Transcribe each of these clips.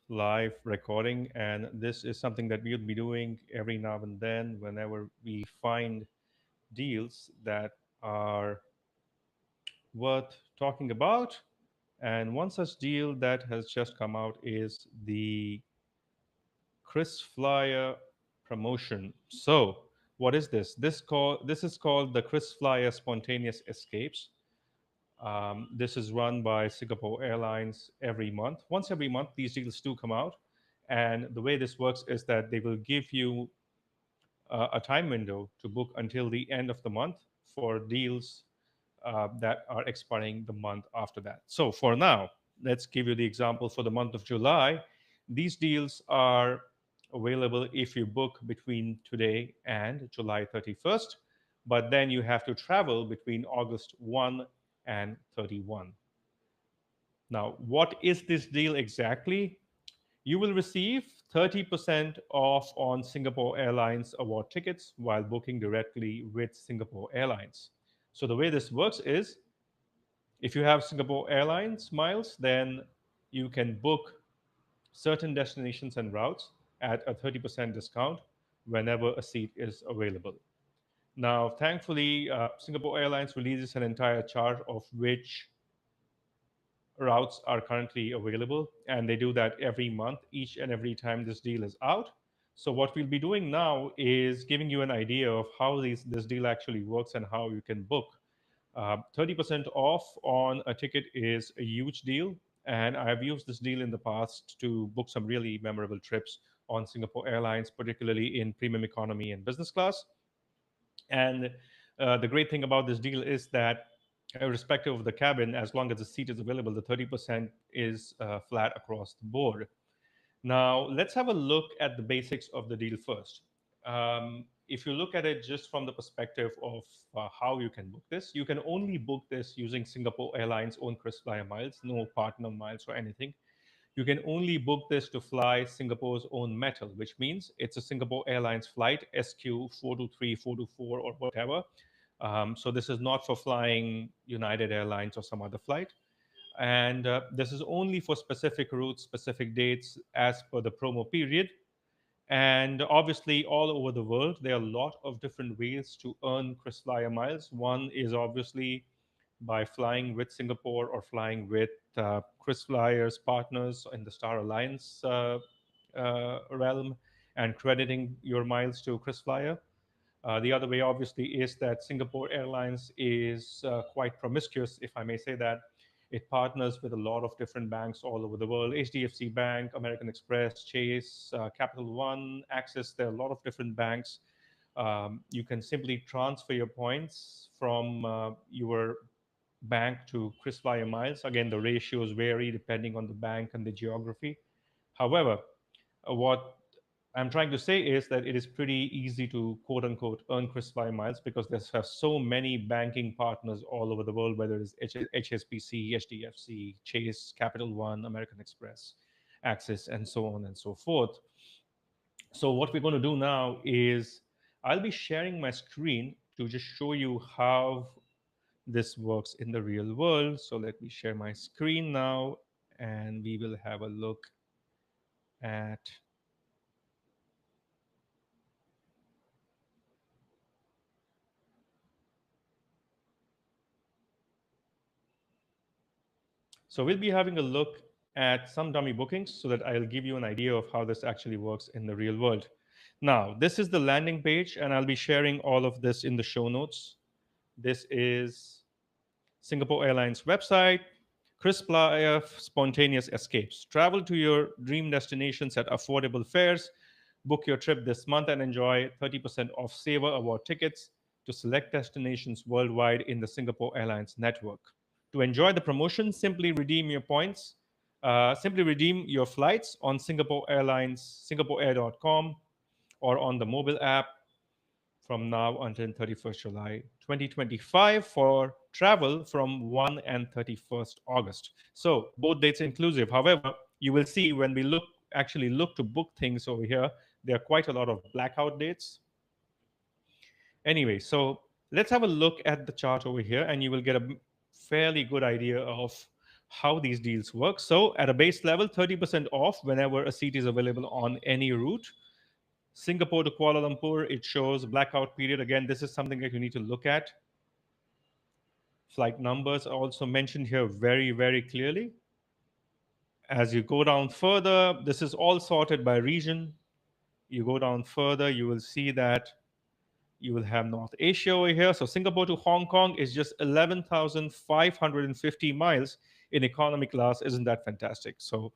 live recording, and this is something that we'll be doing every now and then whenever we find deals that are worth talking about. And one such deal that has just come out is the Chris Flyer promotion. So, what is this? This is called the Chris Flyer Spontaneous Escapes. This is run by Singapore Airlines every month. Once every month, these deals do come out. And the way this works is that they will give you a time window to book until the end of the month for deals that are expiring the month after that. So for now, let's give you the example for the month of July. These deals are available if you book between today and July 31st, but then you have to travel between August 1 and 31. Now, what is this deal exactly? You will receive 30% off on Singapore Airlines award tickets while booking directly with Singapore Airlines. So the way this works is if you have Singapore Airlines miles, then you can book certain destinations and routes at a 30% discount whenever a seat is available. Now, thankfully, Singapore Airlines releases an entire chart of which routes are currently available, and they do that every month, each and every time this deal is out. So what we'll be doing now is giving you an idea of how this deal actually works and how you can book. 30% off on a ticket is a huge deal, and I've used this deal in the past to book some really memorable trips on Singapore Airlines, particularly in premium economy and business class. And the great thing about this deal is that, irrespective of the cabin, as long as the seat is available, the 30% is flat across the board. Now, let's have a look at the basics of the deal first. If you look at it just from the perspective of how you can book this, you can only book this using Singapore Airlines' own KrisFlyer miles, no partner miles or anything. You can only book this to fly Singapore's own metal, which means it's a Singapore Airlines flight, SQ 423, 424, or whatever. So this is not for flying United Airlines or some other flight. And this is only for specific routes, specific dates as per the promo period. And obviously, all over the world, there are a lot of different ways to earn KrisFlyer miles. One is obviously by flying with Singapore or flying with KrisFlyer's partners in the Star Alliance realm and crediting your miles to KrisFlyer. The other way, obviously, is that Singapore Airlines is quite promiscuous, if I may say that. It partners with a lot of different banks all over the world: HDFC Bank, American Express, Chase, Capital One, Axis. There are a lot of different banks. You can simply transfer your points from your bank to KrisFlyer miles. Again, the ratios vary depending on the bank and the geography. However, what I'm trying to say is that it is pretty easy to quote unquote earn KrisFlyer miles because there's so many banking partners all over the world, whether it's HSBC, HDFC, Chase, Capital One, American Express, Axis, and so on and so forth. So what we're going to do now is I'll be sharing my screen to just show you how this works in the real world. So let me share my screen now, and we will have a look at. So we'll be having a look at some dummy bookings so that I'll give you an idea of how this actually works in the real world. Now, this is the landing page, and I'll be sharing all of this in the show notes. This is Singapore Airlines website, crisp life, spontaneous escapes. Travel to your dream destinations at affordable fares. Book your trip this month and enjoy 30% off Saver Award tickets to select destinations worldwide in the Singapore Airlines network. To enjoy the promotion, simply redeem your points. Simply redeem your flights on Singapore Airlines, singaporeair.com, or on the mobile app from now until 31st July 2025 for travel from 1 and 31st August. So both dates inclusive. However, you will see when we look to book things over here, there are quite a lot of blackout dates. Anyway, so let's have a look at the chart over here, and you will get a fairly good idea of how these deals work. So at a base level, 30% off whenever a seat is available on any route. Singapore to Kuala Lumpur, it shows blackout period. Again, this is something that you need to look at. Flight numbers are also mentioned here very, very clearly. As you go down further, this is all sorted by region. You go down further, you will see that you will have North Asia over here. So Singapore to Hong Kong is just 11,550 miles in economy class. Isn't that fantastic? So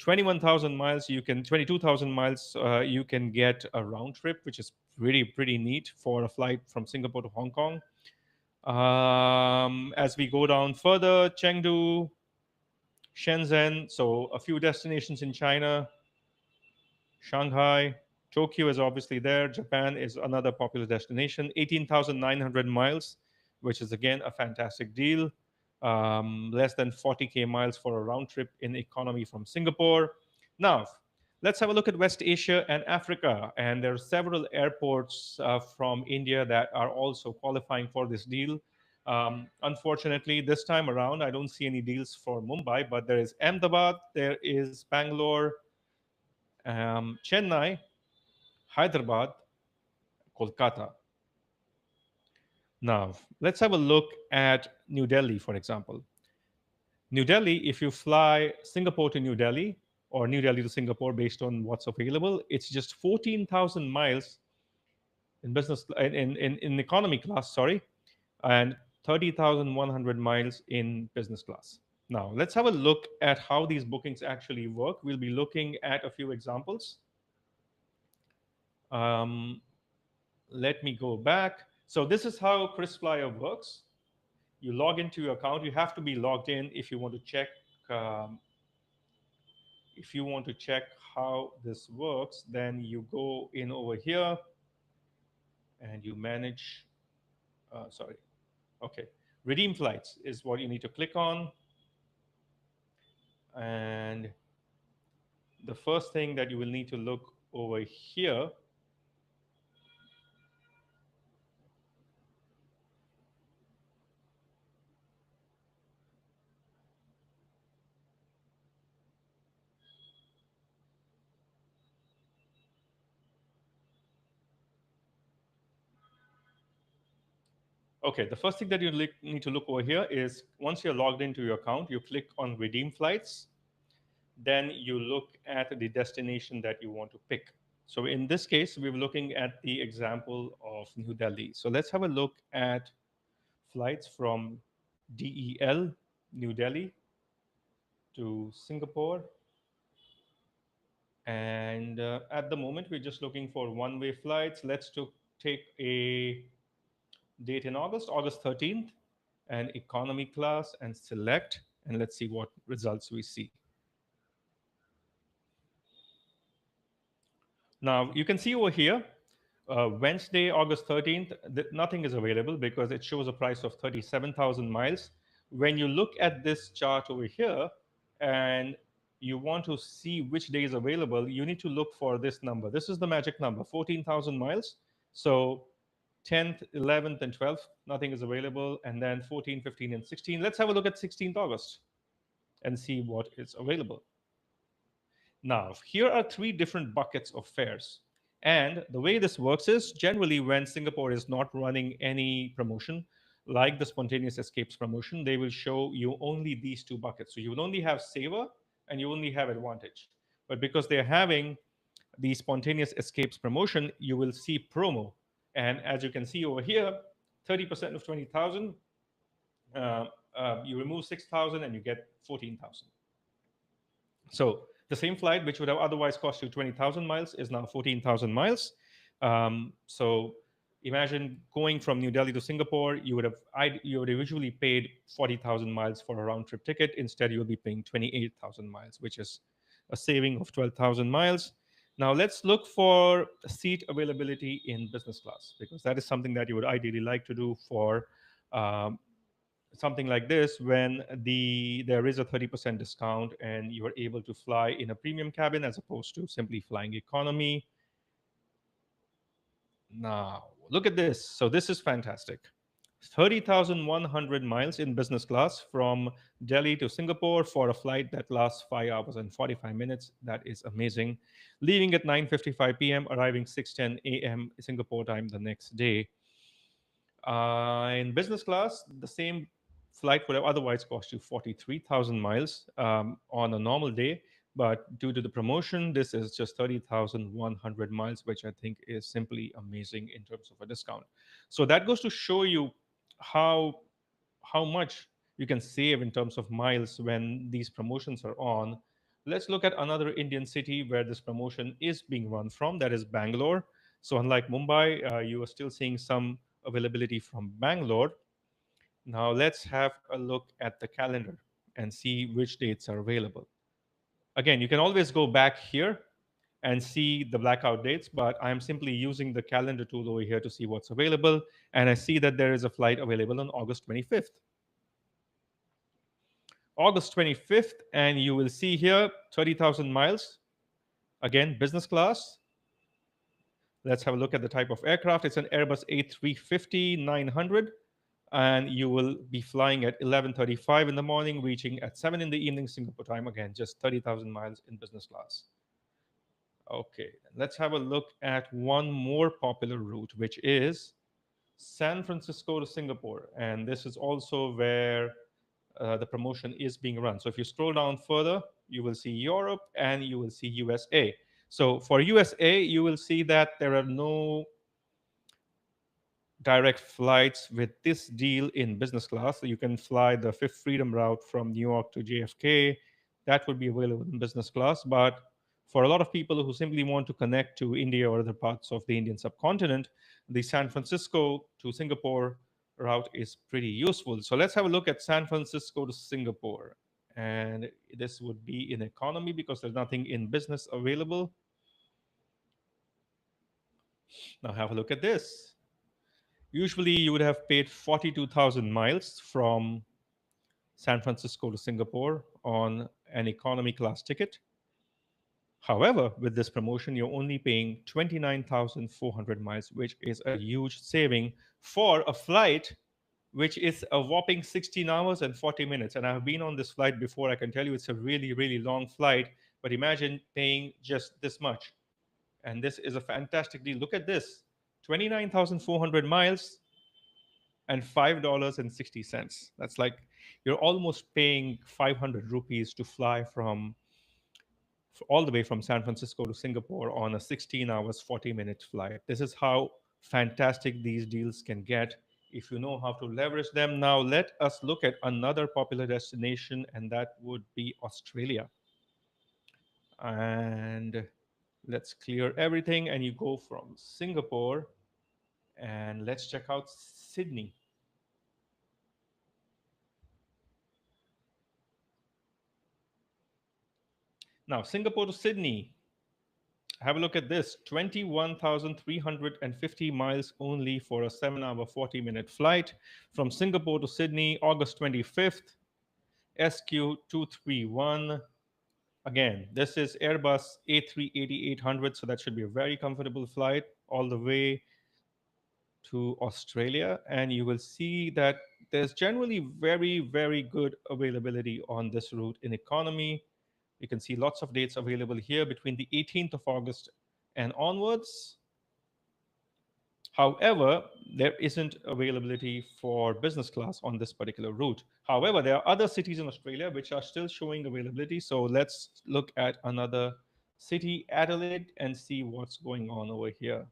21,000 miles, 22,000 miles, you can get a round trip, which is pretty neat for a flight from Singapore to Hong Kong. As we go down further, Chengdu, Shenzhen, so a few destinations in China, Shanghai, Tokyo is obviously there. Japan is another popular destination. 18,900 miles, which is again a fantastic deal. Less than 40K miles for a round trip in economy from Singapore. Now, let's have a look at West Asia and Africa. And there are several airports from India that are also qualifying for this deal. Unfortunately, this time around, I don't see any deals for Mumbai, but there is Ahmedabad, there is Bangalore, Chennai, Hyderabad, Kolkata. Now, let's have a look at New Delhi, for example. New Delhi, if you fly Singapore to New Delhi or New Delhi to Singapore based on what's available, it's just 14,000 miles in business in economy class, sorry, and 30,100 miles in business class. Now, let's have a look at how these bookings actually work. We'll be looking at a few examples. Um, Let me go back. So this is how KrisFlyer works. You log into your account. You have to be logged in if you want to check. Um, if you want to check how this works, then you go in over here and you manage. Sorry. Okay. Redeem flights is what you need to click on. And the first thing that you will need to look over here. Okay, the first thing that you need to look over here is once you're logged into your account, you click on redeem flights. Then you look at the destination that you want to pick. So in this case, we were looking at the example of New Delhi. So let's have a look at flights from DEL, New Delhi, to Singapore. And at the moment, we're just looking for one-way flights. Take a date in August, August 13th, and economy class and select. And let's see what results we see. Now, you can see over here, Wednesday, August 13th, nothing is available because it shows a price of 37,000 miles. When you look at this chart over here and you want to see which day is available, you need to look for this number. This is the magic number, 14,000 miles. So 10th, 11th, and 12th, nothing is available. And then 14, 15, and 16. Let's have a look at 16th August and see what is available. Now, here are three different buckets of fares. And the way this works is generally when Singapore is not running any promotion, like the spontaneous escapes promotion, they will show you only these two buckets. So you will only have saver and you only have advantage. But because they're having the spontaneous escapes promotion, you will see promo. And as you can see over here, 30% of 20,000, you remove 6,000 and you get 14,000. So the same flight, which would have otherwise cost you 20,000 miles, is now 14,000 miles. So imagine going from New Delhi to Singapore, you would have usually paid 40,000 miles for a round trip ticket. Instead, you'll be paying 28,000 miles, which is a saving of 12,000 miles. Now let's look for seat availability in business class because that is something that you would ideally like to do for um, something like this when there is a 30% discount and you are able to fly in a premium cabin as opposed to simply flying economy. Now look at this. So this is fantastic. 30,100 miles in business class from Delhi to Singapore for a flight that lasts 5 hours and 45 minutes. That is amazing. Leaving at 9:55 p.m., arriving 6:10 a.m. Singapore time the next day. In business class, the same flight would have otherwise cost you 43,000 miles on a normal day. But due to the promotion, this is just 30,100 miles, which I think is simply amazing in terms of a discount. So that goes to show you how how much you can save in terms of miles when these promotions are on. Let's look at another Indian city where this promotion is being run from, that is Bangalore. So, unlike Mumbai, you are still seeing some availability from Bangalore. Now, let's have a look at the calendar and see which dates are available. Again, you can always go back here and see the blackout dates, but I'm simply using the calendar tool over here to see what's available. And I see that there is a flight available on August 25th. August 25th, and you will see here 30,000 miles. Again, business class. Let's have a look at the type of aircraft. It's an Airbus A350-900, and you will be flying at 11:35 in the morning, reaching at 7 in the evening Singapore time. Again, just 30,000 miles in business class. Okay, let's have a look at one more popular route, which is San Francisco to Singapore. And this is also where the promotion is being run. So if you scroll down further, you will see Europe and you will see USA. So for USA, you will see that there are no direct flights with this deal in business class. So you can fly the Fifth Freedom route from New York to JFK. That would be available in business class. But for a lot of people who simply want to connect to India or other parts of the Indian subcontinent, the San Francisco to Singapore route is pretty useful. So let's have a look at San Francisco to Singapore. And this would be in economy because there's nothing in business available. Now have a look at this. Usually, you would have paid 42,000 miles from San Francisco to Singapore on an economy class ticket. However, with this promotion, you're only paying 29,400 miles, which is a huge saving for a flight which is a whopping 16 hours and 40 minutes. And I've been on this flight before. I can tell you it's a really, really long flight. But imagine paying just this much. And this is a fantastic deal. Look at this, 29,400 miles and $5.60. That's like you're almost paying 500 rupees to fly from all the way from San Francisco to Singapore on a 16 hours 40-minute flight. This is how fantastic these deals can get if you know how to leverage them. Now let us look at another popular destination, and that would be Australia. And let's clear everything, and you go from Singapore, and let's check out Sydney. Now, Singapore to Sydney. Have a look at this, 21,350 miles only for a 7-hour 40-minute flight from Singapore to Sydney, August 25th, SQ231. Again, this is Airbus A380-800, so that should be a very comfortable flight all the way to Australia. And you will see that there's generally very, very good availability on this route in economy. You can see lots of dates available here between the 18th of August and onwards. However, there isn't availability for business class on this particular route. However, there are other cities in Australia which are still showing availability. So let's look at another city, Adelaide, and see what's going on over here.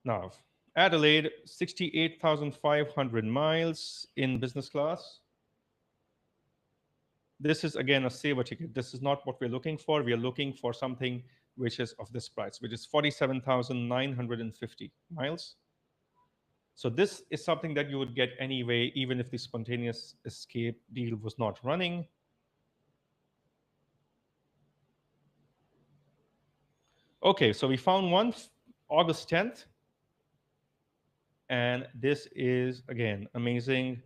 Now, Adelaide, 68,500 miles in business class. This is again a saver ticket. This is not what we're looking for. We are looking for something which is of this price, which is 47,950 miles. So this is something that you would get anyway, even if the spontaneous escape deal was not running. Okay, so we found one August 10th, and this is again amazing.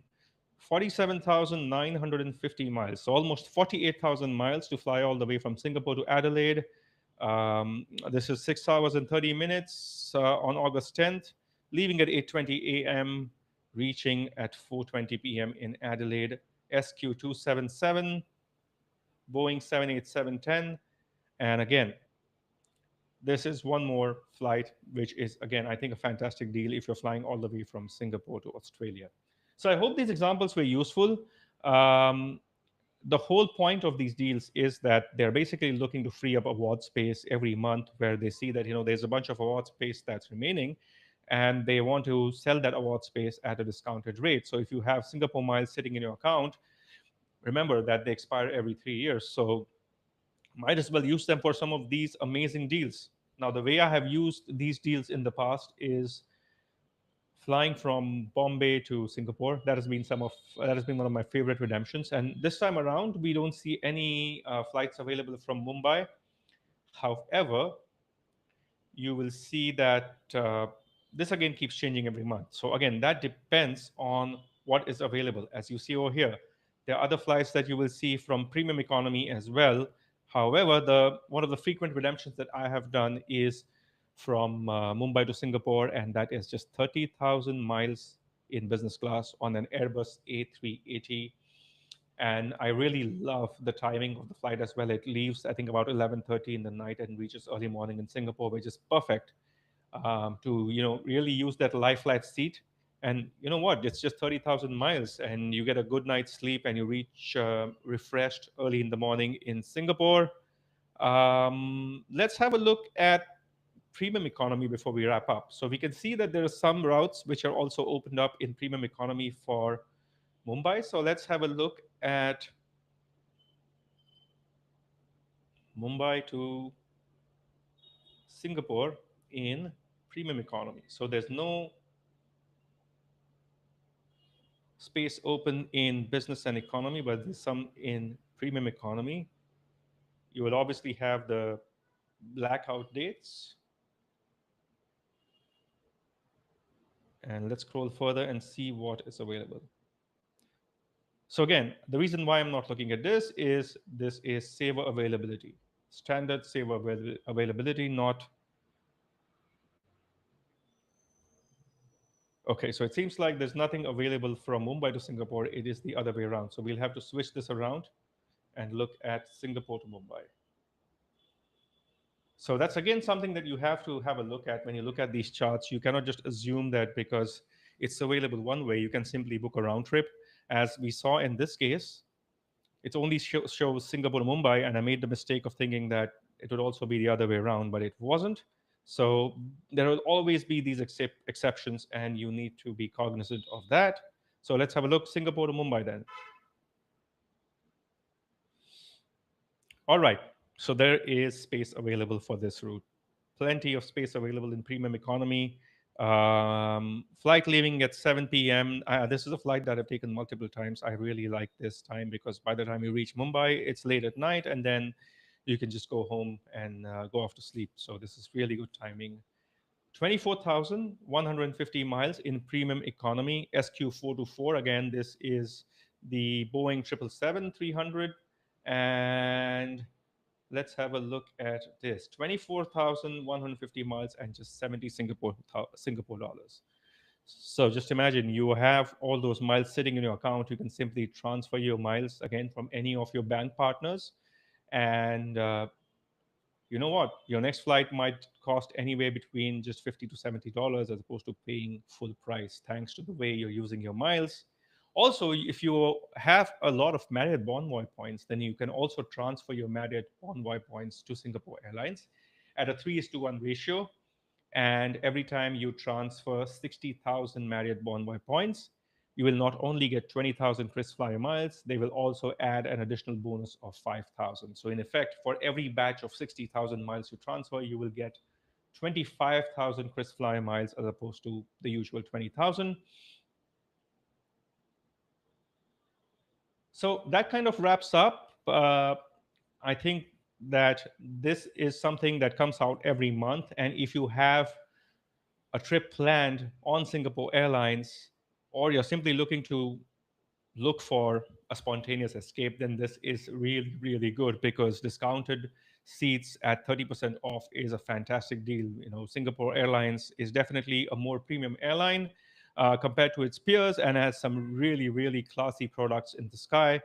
47,950 miles, so almost 48,000 miles to fly all the way from Singapore to Adelaide. This is 6 hours and 30 minutes on August 10th, leaving at 8:20 a.m., reaching at 4:20 p.m. in Adelaide. SQ277, Boeing 787-10, and again, this is one more flight, which is, again, I think a fantastic deal if you're flying all the way from Singapore to Australia. So I hope these examples were useful. Um, the whole point of these deals is that they're basically looking to free up award space every month where they see that there's a bunch of award space that's remaining, and they want to sell that award space at a discounted rate. So if you have Singapore miles sitting in your account, remember that they expire every 3 years. So might as well use them for some of these amazing deals. Now, the way I have used these deals in the past is flying from Bombay to Singapore. That has been one of my favorite redemptions. And this time around, we don't see any flights available from Mumbai. However, you will see that this again keeps changing every month. So again, that depends on what is available. As you see over here, there are other flights that you will see from premium economy as well. However, the one of the frequent redemptions that I have done is from Mumbai to Singapore, and that is just 30,000 miles in business class on an Airbus A380. And I really love the timing of the flight as well. It leaves, I think, about 11:30 in the night and reaches early morning in Singapore, which is perfect to really use that lie flat seat. And you know what? It's just 30,000 miles, and you get a good night's sleep, and you reach refreshed early in the morning in Singapore. Let's have a look at premium economy before we wrap up. So we can see that there are some routes which are also opened up in premium economy for Mumbai. So let's have a look at Mumbai to Singapore in premium economy. So there's no space open in business and economy, but there's some in premium economy. You will obviously have the blackout dates. And let's scroll further and see what is available. So again, the reason why I'm not looking at this is saver availability, standard saver availability, not. Okay, so it seems like there's nothing available from Mumbai to Singapore. It is the other way around. So we'll have to switch this around and look at Singapore to Mumbai. So that's again something that you have to have a look at when you look at these charts. You cannot just assume that because it's available one way, you can simply book a round trip. As we saw in this case, it only shows Singapore to Mumbai, and I made the mistake of thinking that it would also be the other way around, but it wasn't. So there will always be these exceptions, and you need to be cognizant of that. So let's have a look, Singapore to Mumbai then. All right, so there is space available for this route. Plenty of space available in premium economy. Flight leaving at 7 p.m. This is a flight that I've taken multiple times. I really like this time because by the time you reach Mumbai, it's late at night, and then you can just go home and go off to sleep. So this is really good timing. 24,150 miles in premium economy, SQ424. Again, this is the Boeing 777-300. And let's have a look at this. 24,150 miles and just 70 Singapore dollars. So just imagine you have all those miles sitting in your account. You can simply transfer your miles again from any of your bank partners. And you know what? Your next flight might cost anywhere between just $50 to $70 as opposed to paying full price, thanks to the way you're using your miles. Also, if you have a lot of Marriott Bonvoy points, then you can also transfer your Marriott Bonvoy points to Singapore Airlines at a 3:1 ratio. And every time you transfer 60,000 Marriott Bonvoy points, you will not only get 20,000 KrisFlyer miles, they will also add an additional bonus of 5,000. So in effect, for every batch of 60,000 miles you transfer, you will get 25,000 KrisFlyer miles as opposed to the usual 20,000. So that kind of wraps up. I think that this is something that comes out every month. And if you have a trip planned on Singapore Airlines, or you're simply looking to look for a spontaneous escape, then this is really, really good, because discounted seats at 30% off is a fantastic deal. Singapore Airlines is definitely a more premium airline compared to its peers, and has some really, really classy products in the sky.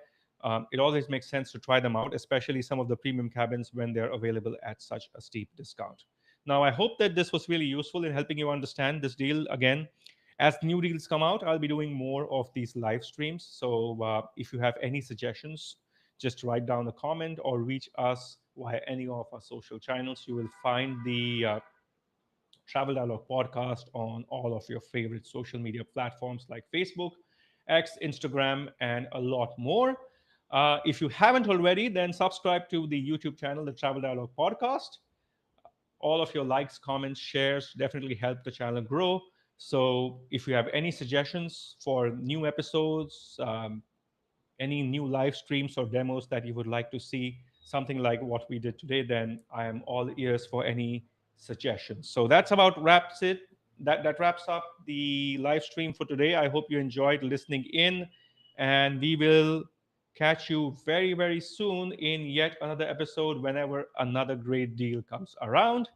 It always makes sense to try them out, especially some of the premium cabins when they're available at such a steep discount. Now, I hope that this was really useful in helping you understand this deal. Again, as new deals come out, I'll be doing more of these live streams. So if you have any suggestions, just write down a comment or reach us via any of our social channels. You will find the Travel Dialogue podcast on all of your favorite social media platforms like Facebook, X, Instagram, and a lot more. If you haven't already, then subscribe to the YouTube channel, the Travel Dialogue podcast. All of your likes, comments, shares definitely help the channel grow. So if you have any suggestions for new episodes, any new live streams or demos that you would like to see, something like what we did today, then I am all ears for any suggestions. So that's about wraps it. That wraps up the live stream for today. I hope you enjoyed listening in, and we will catch you very, very soon in yet another episode whenever another great deal comes around.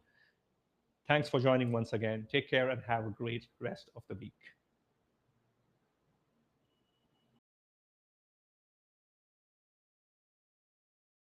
Thanks for joining once again. Take care and have a great rest of the week.